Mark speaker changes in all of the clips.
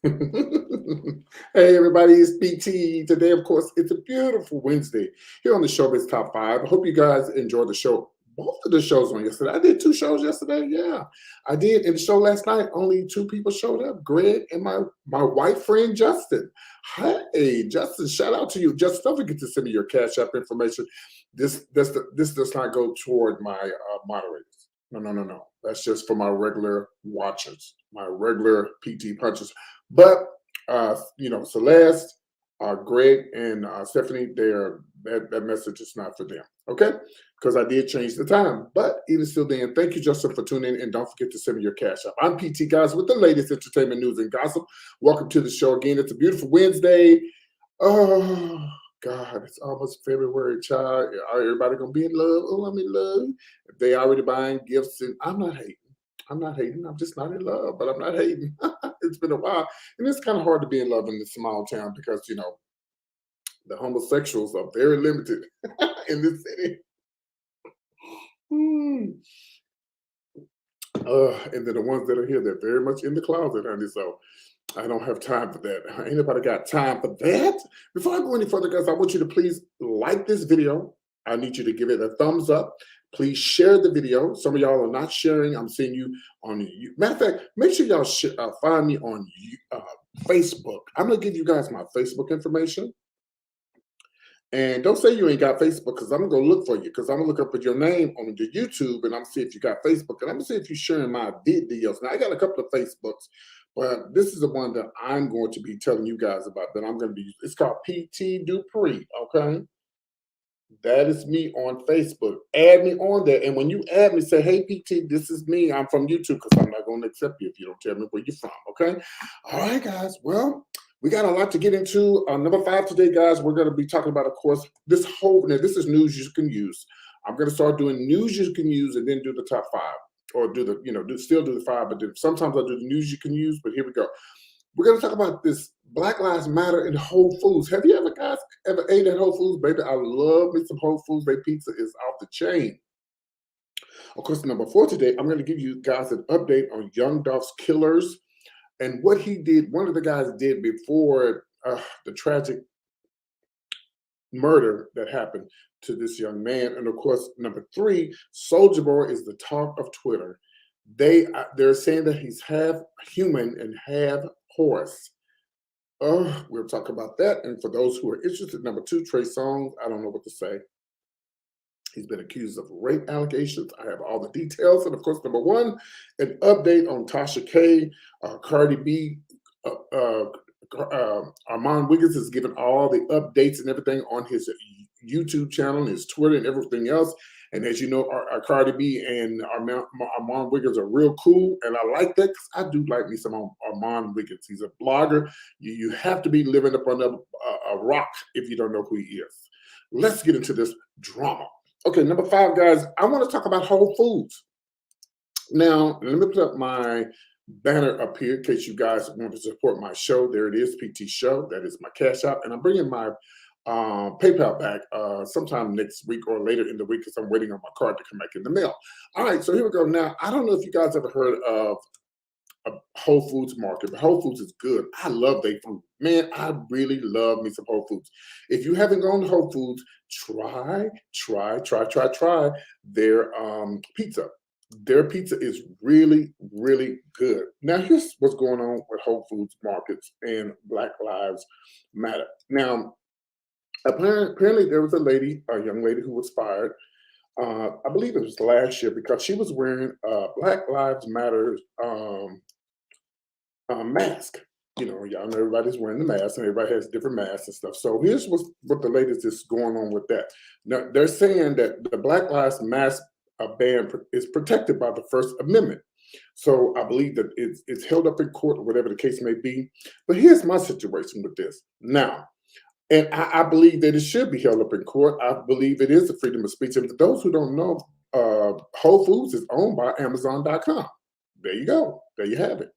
Speaker 1: Hey everybody, it's BT. Today, of course, it's a beautiful Wednesday here on the Showbiz Top 5. I hope you guys enjoyed the show. Both of the shows on yesterday. I did two shows yesterday. Yeah, I did. In the show last night, only two people showed up, Greg and my white friend Justin. Hey, Justin, shout out to you. Justin, don't forget to send me your Cash App information. This does not go toward my moderators. No, no, no, no. That's just for my regular watchers, my regular PT punchers. But Celeste, Greg, and Stephanie, that message is not for them. Okay, because I did change the time. But even still, then, thank you, Justin, for tuning in, and don't forget to send me your Cash App. I'm PT guys with the latest entertainment news and gossip. Welcome to the show again. It's a beautiful Wednesday. Oh God, it's almost February, child. Everybody gonna be in love? Oh, I'm in love. If they already buying gifts, and I'm not hating. I'm not hating. I'm just not in love, but I'm not hating. It's been a while, and it's kind of hard to be in love in this small town because the homosexuals are very limited in this city. Hmm. And then the ones that are here, they're very much in the closet, honey. So I don't have time for that. Ain't nobody got time for that. Before I go any further, guys, I want you to please like this video. I need you to give it a thumbs up. Please share the video. Some of y'all are not sharing. I'm seeing you on matter of fact, make sure y'all find me on Facebook. I'm gonna give you guys my Facebook information. And don't say you ain't got Facebook because I'm gonna look for you because I'm gonna look up at your name on the YouTube and I'm gonna see if you got Facebook and I'm gonna see if you're sharing my videos. Now I got a couple of Facebooks, but this is the one that I'm going to be telling you guys about that I'm gonna be. It's called PT Dupree. Okay, that is me on Facebook. Add me on there, and when you add me, say, "Hey PT, this is me. I'm from YouTube," because I'm not gonna accept you if you don't tell me where you're from. Okay, all right, guys. Well. We got a lot to get into. Number 5 today, guys, we're going to be talking about, of course, this is news you can use. I'm going to start doing news you can use and then do the top 5 or still do the 5, but then sometimes I do the news you can use, but here we go. We're going to talk about this Black Lives Matter in Whole Foods. Have you ever ate at Whole Foods? Baby, I love me some Whole Foods. Their pizza is off the chain. Of course, number 4 today, I'm going to give you guys an update on Young Dolph's killers and what he did. One of the guys did before the tragic murder that happened to this young man. And of course, number 3, Soulja Boy is the talk of Twitter. They're saying that he's half human and half horse. We'll talk about that. And for those who are interested, number 2, Trey Songz, I don't know what to say. He's been accused of rape allegations. I have all the details. And of course, number 1, an update on Tasha K, Cardi B. Armand Wiggins has given all the updates and everything on his YouTube channel, his Twitter, and everything else. And as you know, our Cardi B and Armand Wiggins are real cool. And I like that because I do like me some Armand Wiggins. He's a blogger. You have to be living up on a rock if you don't know who he is. Let's get into this drama. Okay, number 5, guys, I want to talk about Whole Foods. Now, let me put up my banner up here in case you guys want to support my show. There it is, PT Show. That is my Cash App. And I'm bringing my PayPal back sometime next week or later in the week because I'm waiting on my card to come back in the mail. All right, so here we go. Now, I don't know if you guys ever heard of a Whole Foods market, but Whole Foods is good. I love their food. Man, I really love me some Whole Foods. If you haven't gone to Whole Foods, try their pizza. Their pizza is really, really good. Now, here's what's going on with Whole Foods markets and Black Lives Matter. Now, apparently there was a young lady who was fired. I believe it was last year because she was wearing a Black Lives Matter mask. Y'all know everybody's wearing the mask and everybody has different masks and stuff. So here's what the latest is going on with that. Now, they're saying that the Black Lives Mask ban is protected by the First Amendment. So I believe that it's held up in court or whatever the case may be. But here's my situation with this. Now, and I believe that it should be held up in court. I believe it is a freedom of speech. And for those who don't know, Whole Foods is owned by Amazon.com. There you go. There you have it.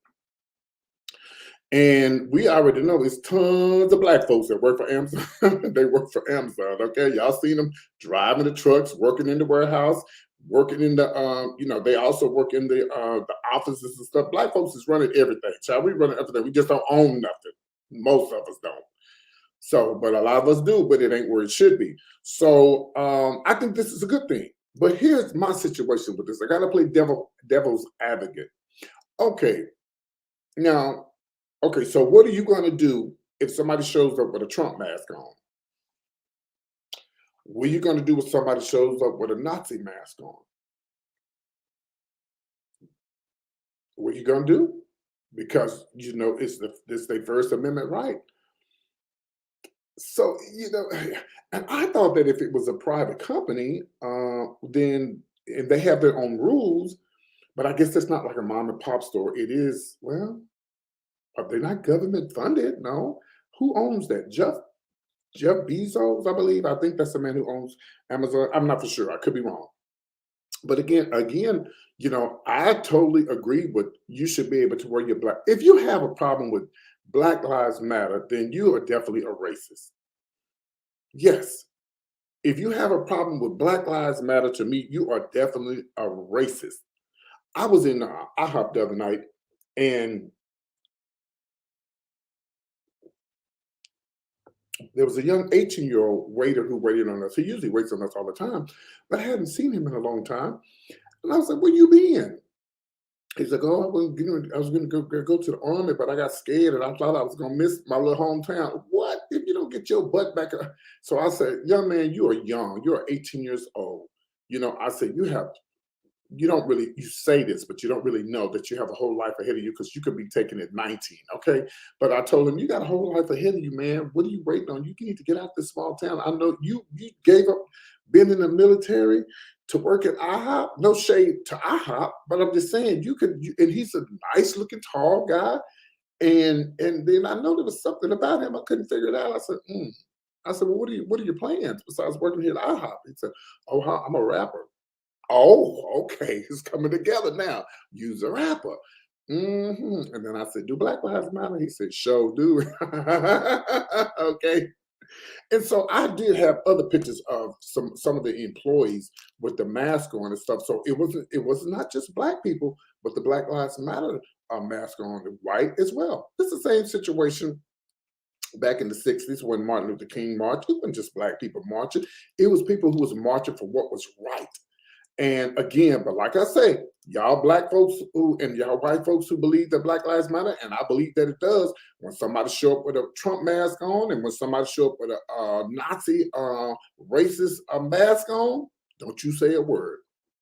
Speaker 1: And we already know there's tons of Black folks that work for Amazon. They work for Amazon, okay? Y'all seen them driving the trucks, working in the warehouse, working in the, they also work in the offices and stuff. Black folks is running everything. Child, we running everything. We just don't own nothing. Most of us don't. So, but a lot of us do, but it ain't where it should be. So, I think this is a good thing. But here's my situation with this. I gotta play devil's advocate. Okay, now, okay, so what are you gonna do if somebody shows up with a Trump mask on? What are you gonna do if somebody shows up with a Nazi mask on? What are you gonna do? Because it's their First Amendment right. So, and I thought that if it was a private company, then and they have their own rules, but I guess that's not like a mom and pop store. It is, well, are they not government funded? No. Who owns that? Jeff Bezos, I believe. I think that's the man who owns Amazon. I'm not for sure. I could be wrong. But again, I totally agree with you should be able to wear your black. If you have a problem with Black Lives Matter, then you are definitely a racist. Yes. If you have a problem with Black Lives Matter, to me, you are definitely a racist. I was in IHOP the other night, and there was a young 18-year-old waiter who waited on us. He usually waits on us all the time, but I hadn't seen him in a long time. And I was like, "Where you been?" He's like, "Oh, I was going to go to the army, but I got scared and I thought I was going to miss my little hometown." What if you don't get your butt back? So I said, "Young man, you are young. You are 18 years old. I said, you don't really, you say this, but you don't really know that you have a whole life ahead of you because you could be taken at 19. Okay." But I told him, "You got a whole life ahead of you, man. What are you waiting on? You need to get out this small town. I know you gave up being in the military to work at IHOP. No shade to IHOP, but I'm just saying and he's a nice looking tall guy. And then I know there was something about him. I couldn't figure it out. I said, I said, "Well, what are your plans besides working here at IHOP?" He said, "Oh, I'm a rapper." Oh, okay. It's coming together now. Use a rapper. And then I said, "Do Black Lives Matter?" He said, "Show do." Okay. And so I did have other pictures of some of the employees with the mask on and stuff. So it was not just black people, but the Black Lives Matter mask on, the white as well. It's the same situation back in the 60s when Martin Luther King marched. It wasn't just black people marching. It was people who was marching for what was right. And again, but like I say, y'all black folks and y'all white folks who believe that Black Lives Matter, and I believe that it does, when somebody show up with a Trump mask on and when somebody show up with a Nazi racist mask on, don't you say a word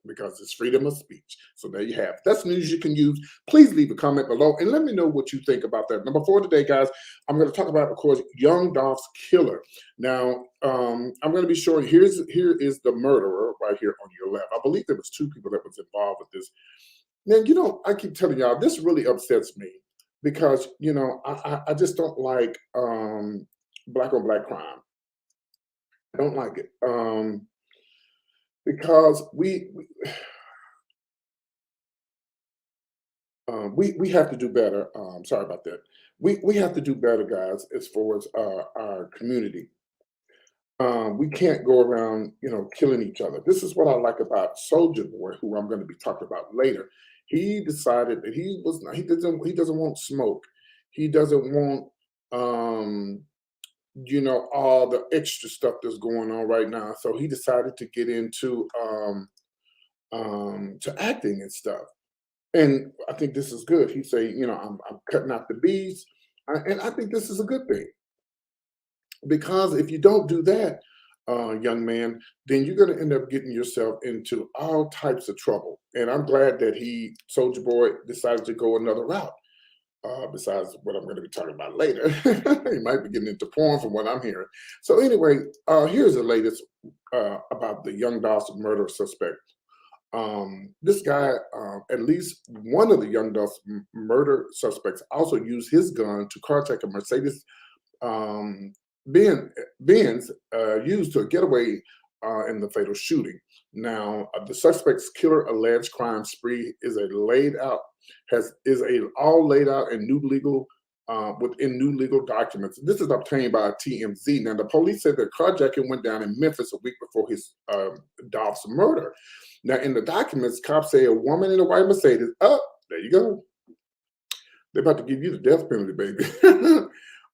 Speaker 1: because it's freedom of speech. So there you have it. That's news you can use. Please leave a comment below and let me know what you think about that. Number 4 today, guys, I'm going to talk about, of course, Young Dolph's killer. Now, I'm going to be showing, here is the murderer right here on your left. I believe there was 2 people that was involved with this. Now, I keep telling y'all, this really upsets me because, I just don't like black on black crime. I don't like it. Because we have to do better. Sorry about that. We have to do better, guys, as far as our community. We can't go around, killing each other. This is what I like about Soulja Boy, who I'm going to be talking about later. He decided that he doesn't want smoke. He doesn't want all the extra stuff that's going on right now. So he decided to get into to acting and stuff. And I think this is good. He say, I'm cutting out the beats, and I think this is a good thing because if you don't do that, young man, then you're going to end up getting yourself into all types of trouble. And I'm glad that Soulja Boy, decided to go another route. Besides what I'm going to be talking about later, he might be getting into porn from what I'm hearing. So anyway, here's the latest about the Young Dolph's murder suspect. This guy, at least one of the Young Dolph's murder suspects, also used his gun to carjack a Mercedes Benz used to get away in the fatal shooting. Now, the suspect's killer alleged crime spree is all laid out in within new legal documents. This is obtained by TMZ. Now, the police said that carjacking went down in Memphis a week before his Dolph's murder. Now, in the documents, cops say a woman in a white Mercedes. Oh, there you go. They're about to give you the death penalty, baby.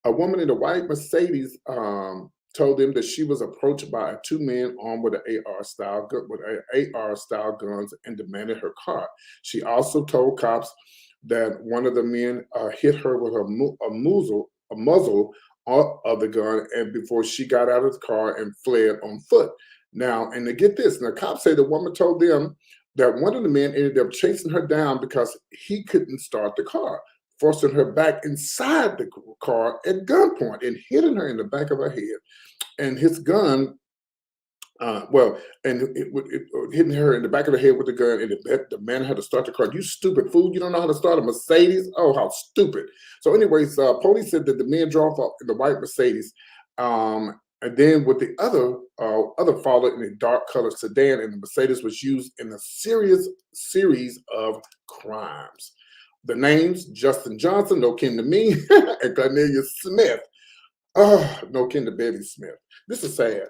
Speaker 1: A woman in a white Mercedes told them that she was approached by two men armed with an AR style guns and demanded her car. She also told cops that one of the men hit her with a muzzle of the gun, and before she got out of the car and fled on foot. Now, and to get this, now cops say the woman told them that one of the men ended up chasing her down because he couldn't start the car, forcing her back inside the car at gunpoint and hitting her in the back of her head. And his gun, hitting her in the back of the head with the gun, and the man had to start the car. You stupid fool! You don't know how to start a Mercedes? Oh, how stupid! So, anyways, police said that the men drove up in the white Mercedes, and then with the other followed in a dark-colored sedan, and the Mercedes was used in a series of crimes. The names: Justin Johnson, no kin to me, and Cornelius Smith. Oh, no kin to Betty Smith. This is sad.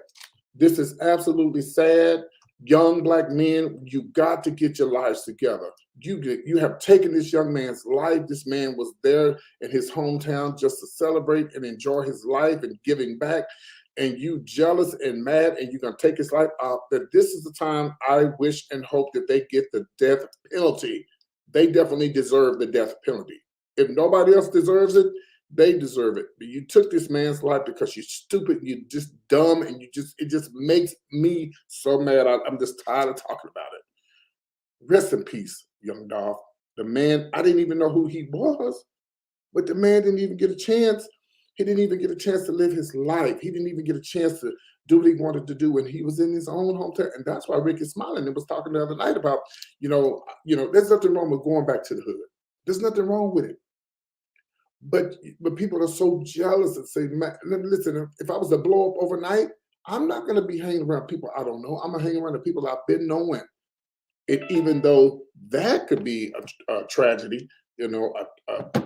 Speaker 1: This is absolutely sad. Young black men, you got to get your lives together. You have taken this young man's life. This man was there in his hometown just to celebrate and enjoy his life and giving back. And you jealous and mad, and you're going to take his life out. That this is the time I wish and hope that they get the death penalty. They definitely deserve the death penalty. If nobody else deserves it, they deserve it. But you took this man's life because you're stupid, you're just dumb, and it just makes me so mad. I'm just tired of talking about it. Rest in peace, young Dolph. The man, I didn't even know who he was, but the man didn't even get a chance. He didn't even get a chance to live his life. He didn't even get a chance to do what he wanted to do when he was in his own hometown. And that's why Ricky Smiley was talking the other night about, there's nothing wrong with going back to the hood. There's nothing wrong with it. But people are so jealous and say, man, listen, if I was to blow up overnight, I'm not going to be hanging around people I don't know. I'm going to hang around the people I've been knowing. And even though that could be a tragedy,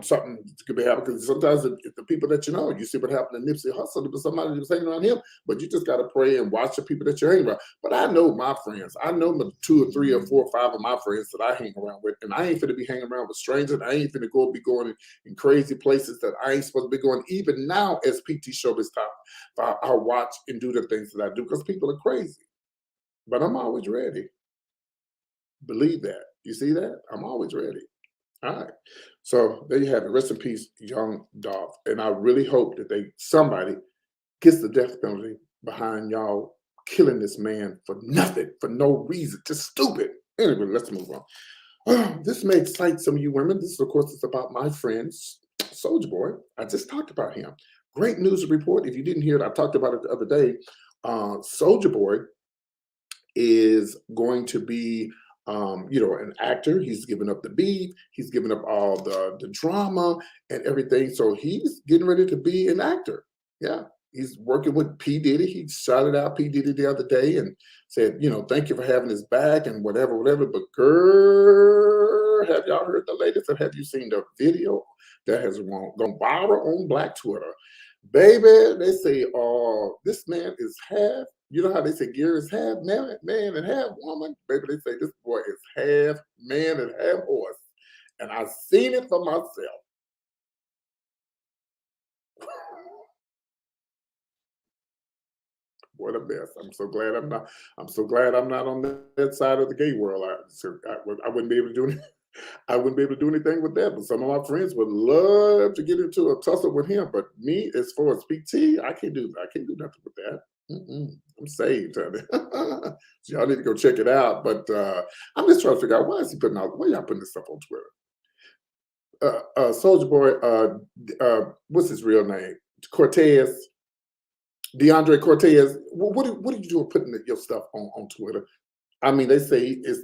Speaker 1: something could be happening, because sometimes if the people that you see what happened to Nipsey Hussle, there was somebody that was hanging around him, but you just got to pray and watch the people that you're hanging around. But I know my friends. I know the 2 or 3 or 4 or 5 of my friends that I hang around with, and I ain't finna be hanging around with strangers. I ain't finna be going in crazy places that I ain't supposed to be going. Even now, as PT show this time, I watch and do the things that I do because people are crazy. But I'm always ready. Believe that. You see that? I'm always ready. All right. So there you have it. Rest in peace, young Dolph. And I really hope that somebody gets the death penalty behind y'all killing this man for nothing, for no reason, just stupid. Anyway, let's move on. This may excite some of you women. This, of course, is about my friend, Soulja Boy. I just talked about him. Great news report. If you didn't hear it, I talked about it the other day. Soulja Boy is going to be an actor. He's given up the beat. He's given up all the drama and everything. So he's getting ready to be an actor. Yeah. He's working with P. Diddy. He shouted out P. Diddy the other day and said, thank you for having his back and whatever. But girl, have y'all heard the latest? And have you seen the video that has gone viral on Black Twitter? Baby, they say, this man is half. You know how they say gear is half man and half woman? Baby, they say this boy is half man and half horse. And I've seen it for myself. What a mess. I'm so glad I'm not on that side of the gay world. I wouldn't be able to do anything. I wouldn't be able to do anything with that. But some of my friends would love to get into a tussle with him. But me, as far as PT, I can't do nothing with that. I'm saved, honey. So y'all need to go check it out. But I'm just trying to figure out why y'all putting this stuff on Twitter? Soulja Boy, what's his real name? DeAndre Cortez. What are you doing putting your stuff on Twitter? I mean, they say it's.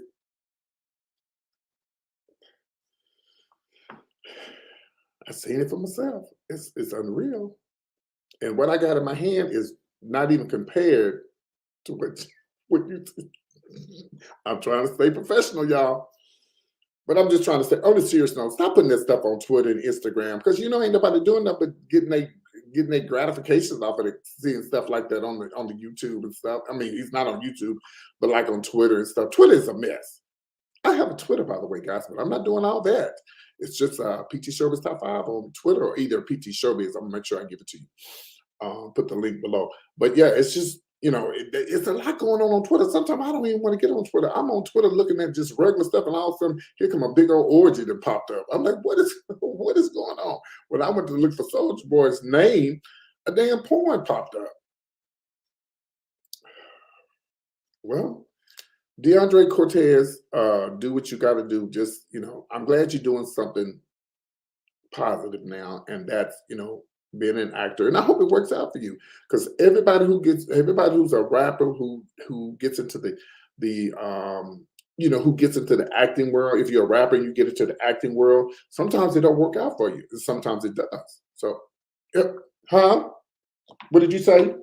Speaker 1: I've seen it for myself. It's unreal. And what I got in my hand is not even compared to what you. I'm trying to stay professional, y'all. But I'm just trying to say, on a serious note, stop putting that stuff on Twitter and Instagram, because ain't nobody doing nothing but getting getting their gratifications off of it, seeing stuff like that on the YouTube and stuff. I mean, he's not on YouTube, but like on Twitter and stuff. Twitter is a mess. I have a Twitter, by the way, guys, but I'm not doing all that. It's just PT Showbiz Top 5 on Twitter, or either PT Showbiz. I'm gonna make sure I give it to you. Put the link below. But yeah, it's just, it's a lot going on Twitter. Sometimes I don't even want to get on Twitter. I'm on Twitter looking at just regular stuff, and all of a sudden, here come a big old orgy that popped up. I'm like, what is going on? When I went to look for Soulja Boy's name, a damn porn popped up. Well, DeAndre Cortez, do what you got to do. Just, I'm glad you're doing something positive now, and that's, being an actor. And I hope it works out for you, because everybody who's a rapper who gets into who gets into the acting world. If you're a rapper and you get into the acting world, sometimes it don't work out for you. Sometimes it does. So, yep. Huh? What did you say?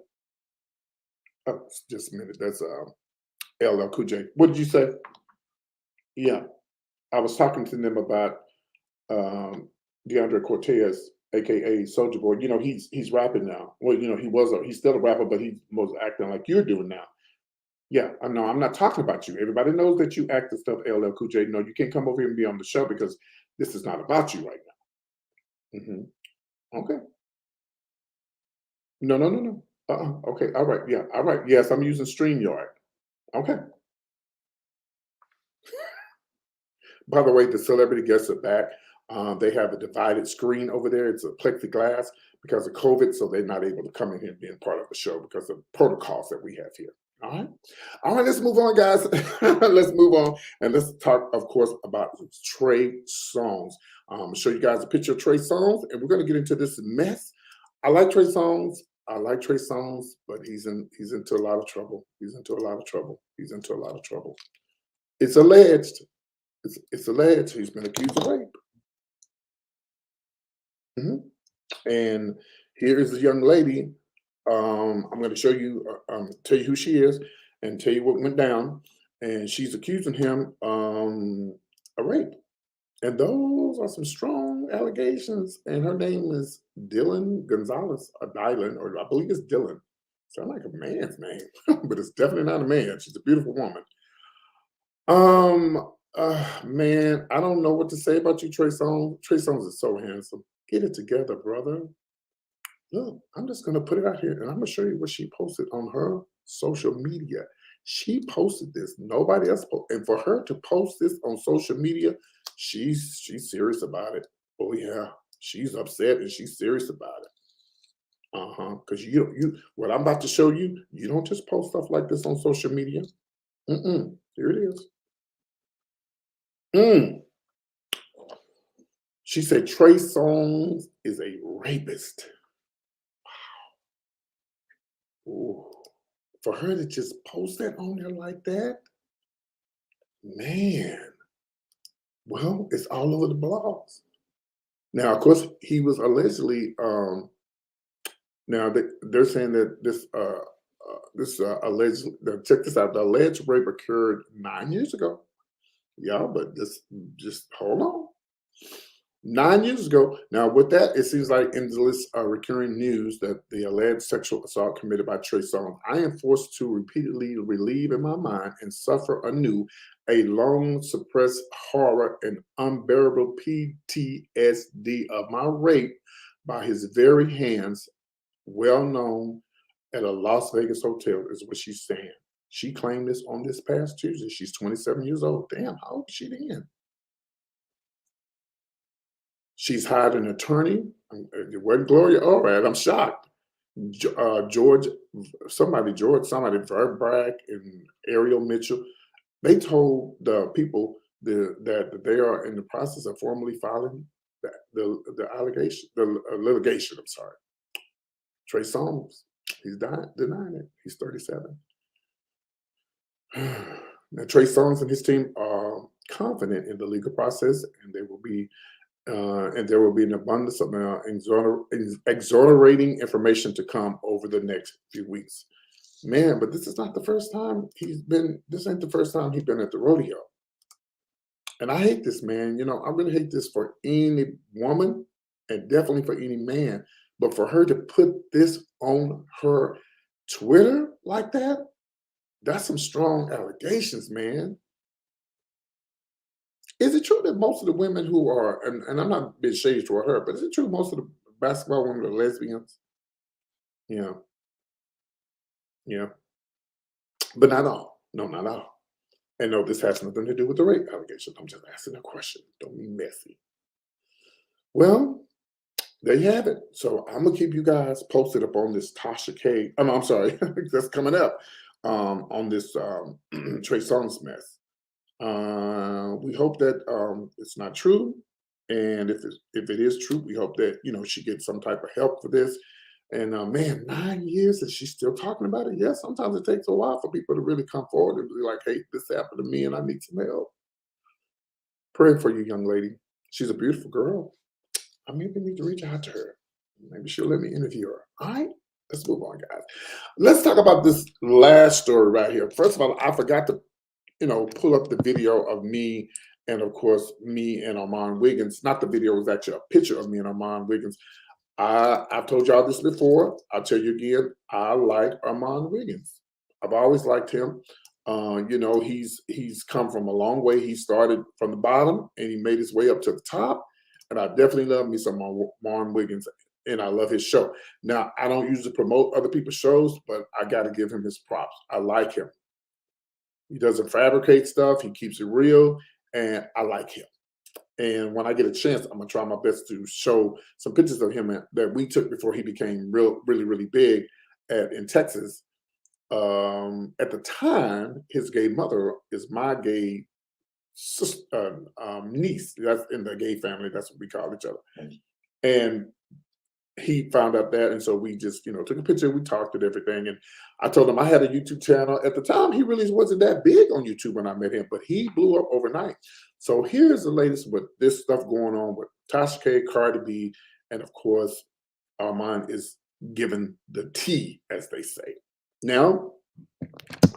Speaker 1: Oh, just a minute. That's LL Cool J. What did you say? Yeah, I was talking to them about DeAndre Cortez, aka Soulja Boy. He's rapping now. Well, he's still a rapper, but he's most acting like you're doing now. Yeah, I know. I'm not talking about you. Everybody knows that you act and stuff, LL Cool J. No, you can't come over here and be on the show, because this is not about you right now. Okay. No. Okay. All right. Yeah. All right. Yes, I'm using StreamYard. Okay. By the way, the celebrity guests are back. They have a divided screen over there. It's a plexiglass because of COVID, so they're not able to come in here and be a part of the show because of protocols that we have here. All right, let's move on, guys. Let's move on, and let's talk, of course, about Trey Songz. I'll show you guys a picture of Trey Songz, and we're going to get into this mess. I like Trey Songz, but he's into a lot of trouble. He's into a lot of trouble. It's alleged. It's alleged he's been accused of rape. And here is a young lady. I'm going to show you, tell you who she is, and tell you what went down. And she's accusing him of rape. And those are some strong allegations. And her name is Dylan Gonzalez, or Dylan, or I believe it's Dylan. Sounds like a man's name, but it's definitely not a man. She's a beautiful woman. Man, I don't know what to say about you, Trey Songz. Trey Songz is so handsome. Get it together, brother. Look, I'm just going to put it out here, and I'm going to show you what she posted on her social media. She posted this. Nobody else posted. And for her to post this on social media, she's serious about it. Oh, yeah. She's upset, and she's serious about it. Because what I'm about to show you, you don't just post stuff like this on social media. Here it is. She said Trey Songz is a rapist. Wow. Ooh. For her to just post that on there like that, man. Well, it's all over the blogs. Now, of course, he was allegedly. Now they're saying that this alleged. Check this out. The alleged rape occurred 9 years ago. Yeah, but just hold on. 9 years ago. Now, with that, it seems like in this recurring news that the alleged sexual assault committed by Trey Songz, I am forced to repeatedly relieve in my mind and suffer anew a long suppressed horror and unbearable PTSD of my rape by his very hands, well known at a Las Vegas hotel, is what she's saying. She claimed this on this past Tuesday. She's 27 years old. Damn, how old is she then? She's hired an attorney. It wasn't Gloria. All right, I'm shocked. George Verbragg and Ariel Mitchell, they told the people that they are in the process of formally filing the litigation. I'm sorry. Trey Songz, he's denying it. He's 37. Now, Trey Songz and his team are confident in the legal process, and there will be an abundance of exonerating information to come over the next few weeks. Man, but this is not the first time this ain't the first time he's been at the rodeo. And I hate this, man. I really hate this for any woman and definitely for any man. But for her to put this on her Twitter like that, that's some strong allegations, man. Is it true that most of the women who are, and I'm not being shady toward her, but is it true most of the basketball women are lesbians? Yeah, yeah, but not all. No, not all. And no, this has nothing to do with the rape allegation. I'm just asking a question. Don't be messy. Well, there you have it. So I'm gonna keep you guys posted up on this Tasha K. I'm sorry, that's coming up on this Trey Songz mess. We hope that it's not true, and if it is true, we hope that she gets some type of help for this. And man, 9 years and she's still talking about it. Yeah, sometimes it takes a while for people to really come forward and be like, "Hey, this happened to me, and I need some help." Praying for you, young lady. She's a beautiful girl. I maybe need to reach out to her. Maybe she'll let me interview her. All right, let's move on, guys. Let's talk about this last story right here. First of all, I forgot to pull up the video of me and, of course, me and Armand Wiggins. Not the video, it was actually a picture of me and Armand Wiggins. I've told y'all this before. I'll tell you again. I like Armand Wiggins. I've always liked him. He's come from a long way. He started from the bottom and he made his way up to the top. And I definitely love me some Armand Wiggins, and I love his show. Now, I don't usually promote other people's shows, but I got to give him his props. I like him. He doesn't fabricate stuff. He keeps it real, and I like him. And when I get a chance, I'm gonna try my best to show some pictures of him that we took before he became really, really big in Texas. At the time, his gay mother is my gay niece. That's in the gay family. That's what we call each other. And he found out that, and so we just took a picture. We talked and everything, and I told him I had a YouTube channel. At the time, he really wasn't that big on YouTube when I met him, but he blew up overnight. So here's the latest with this stuff going on with Tasha K, Cardi B, and of course, Armand is given the tea, as they say. Now,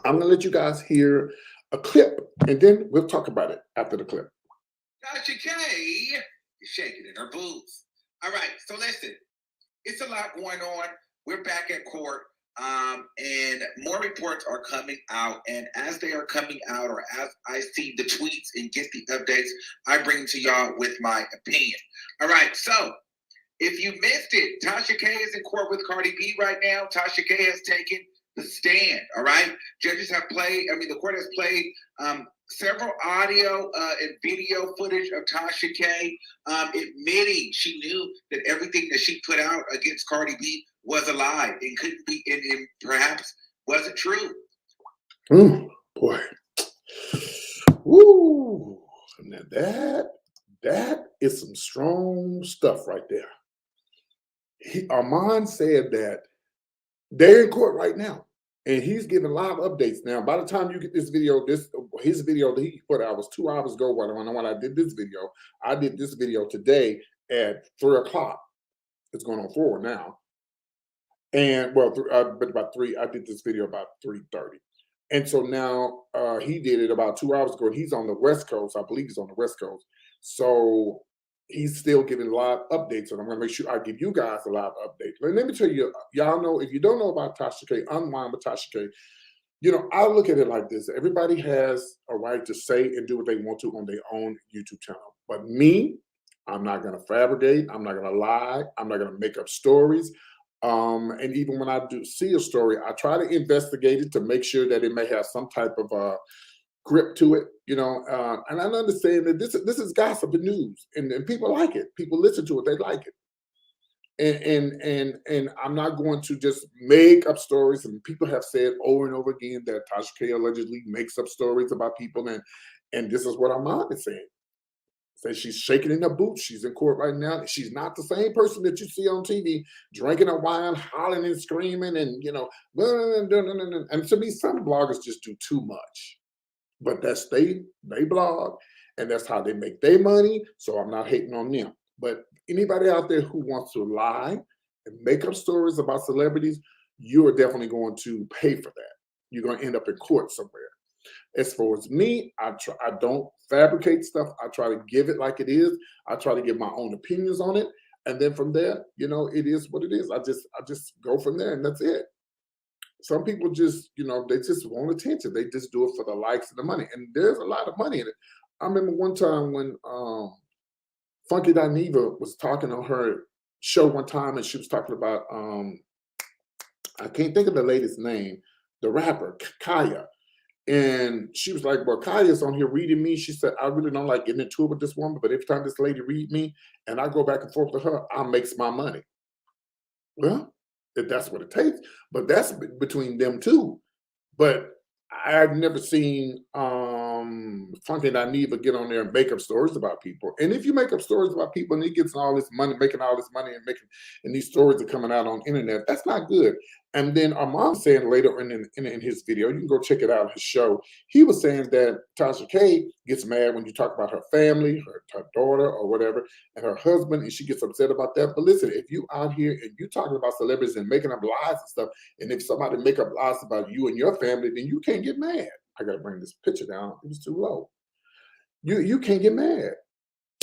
Speaker 1: I'm gonna let you guys hear a clip, and then we'll talk about it after the clip.
Speaker 2: Tasha K is shaking in her boots. All right, so listen. It's a lot going on. We're back at court, and more reports are coming out. And as they are coming out, or as I see the tweets and get the updates, I bring to y'all with my opinion. All right, so if you missed it, Tasha K is in court with Cardi B right now. Tasha K has taken the stand. All right, judges have played. The court has played several audio and video footage of Tasha K admitting she knew that everything that she put out against Cardi B was a lie and couldn't be, and perhaps wasn't true.
Speaker 1: Boy. Woo. Now that is some strong stuff right there. Armand said that they're in court right now. And he's giving live updates now. By the time you get this video, his video that he put out was 2 hours ago. When I did this video, I did this video today at 3 o'clock. It's going on 4 now. And but about 3, I did this video about 3:30. And so now he did it about 2 hours ago. And he's on the West Coast. I believe he's on the West Coast. So he's still giving live updates, and I'm going to make sure I give you guys a live update. Let me tell you, y'all know, if you don't know about Tasha K, Unwind with Tasha K, I look at it like this. Everybody has a right to say and do what they want to on their own YouTube channel. But me, I'm not going to fabricate. I'm not going to lie. I'm not going to make up stories. And even when I do see a story, I try to investigate it to make sure that it may have some type of grip to it, and I understand that this is gossip and news, and people like it. People listen to it, they like it, and I'm not going to just make up stories. And people have said over and over again that Tasha K allegedly makes up stories about people, and this is what Armand is saying. Says she's shaking in her boots. She's in court right now. She's not the same person that you see on TV, drinking a wine, hollering and screaming, and and to me, some bloggers just do too much. But that's they blog, and that's how they make their money. So I'm not hating on them. But anybody out there who wants to lie and make up stories about celebrities, you are definitely going to pay for that. You're going to end up in court somewhere. As far as me, I don't fabricate stuff. I try to give it like it is. I try to give my own opinions on it. And then from there, you know, it is what it is. I just go from there, and that's it. Some people just, you know, they just want attention. They just do it for the likes and the money. And there's a lot of money in it. I remember one time when Funky Dineva was talking on her show one time, and she was talking about I can't think of the lady's name, the rapper Kaya. And she was like, well, Kaya's on here reading me. She said, I really don't like getting into it with this woman, but every time this lady read me and I go back and forth with her, I makes my money. Well, if that's what it takes, but that's between them two. But I've never seen Funky Dineva get on there and make up stories about people. And if you make up stories about people and he gets all this money, making all this money and making, and these stories are coming out on internet, that's not good. And then Armand saying later in his video, you can go check it out, his show, he was saying that Tasha K gets mad when you talk about her family, her daughter or whatever, and her husband, and she gets upset about that. But listen, if you out here and you talking about celebrities and making up lies and stuff, and if somebody make up lies about you and your family, then you can't get mad. I gotta bring this picture down. It was too low. You can't get mad.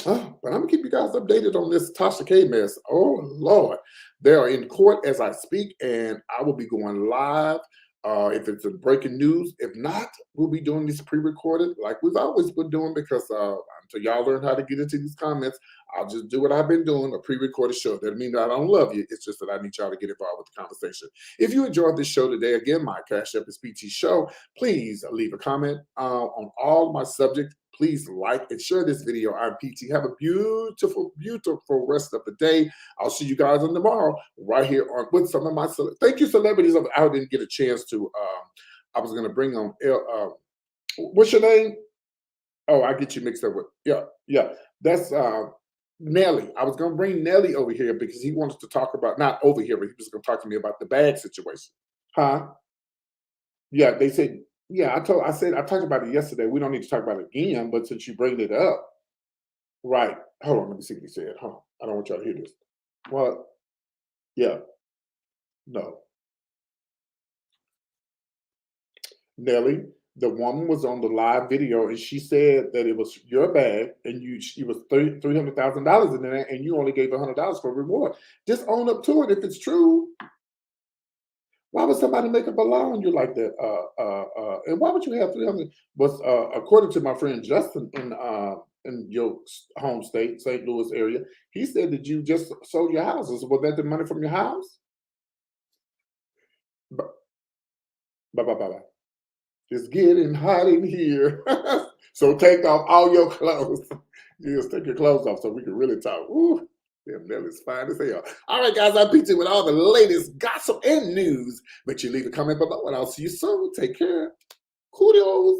Speaker 1: Oh, but I'm gonna keep you guys updated on this Tasha K mess. Oh Lord, they are in court as I speak, and I will be going live if it's a breaking news. If not, we'll be doing this pre-recorded like we've always been doing, because until y'all learn how to get into these comments, I'll just do what I've been doing, a pre-recorded show. That doesn't mean that I don't love you. It's just that I need y'all to get involved with the conversation. If you enjoyed this show today, again, my Cash App is PT Show. Please leave a comment on all my subjects. Please like and share this video. I'm PT. Have a beautiful, beautiful rest of the day. I'll see you guys on tomorrow right here on with some of my thank you celebrities. I didn't get a chance to. I was going to bring on. What's your name? Oh, I get you mixed up with. Yeah. That's Nelly. I was going to bring Nelly over here because he wanted to talk about, not over here, but he was going to talk to me about the bag situation. Huh? Yeah, they said. Yeah, I talked about it yesterday. We don't need to talk about it again, but since you bring it up, right? Hold on, let me see what he said. Hold on. I don't want y'all to hear this. What? Yeah, no. Nelly, the woman was on the live video and she said that it was your bag and it was $300,000 in there and you only gave $100 for reward. Just own up to it if it's true. Why would somebody make up a lie on you like that? And why would you have 300? But according to my friend Justin in your home state, St. Louis area, he said that you just sold your houses. Was that the money from your house? Bye bye bye bye. It's getting hot in here, so take off all your clothes. Just take your clothes off so we can really talk. Ooh. Damn, Nelly's fine as hell. All right, guys, I'll beat you with all the latest gossip and news. Make sure you leave a comment below, and I'll see you soon. Take care. Kudos.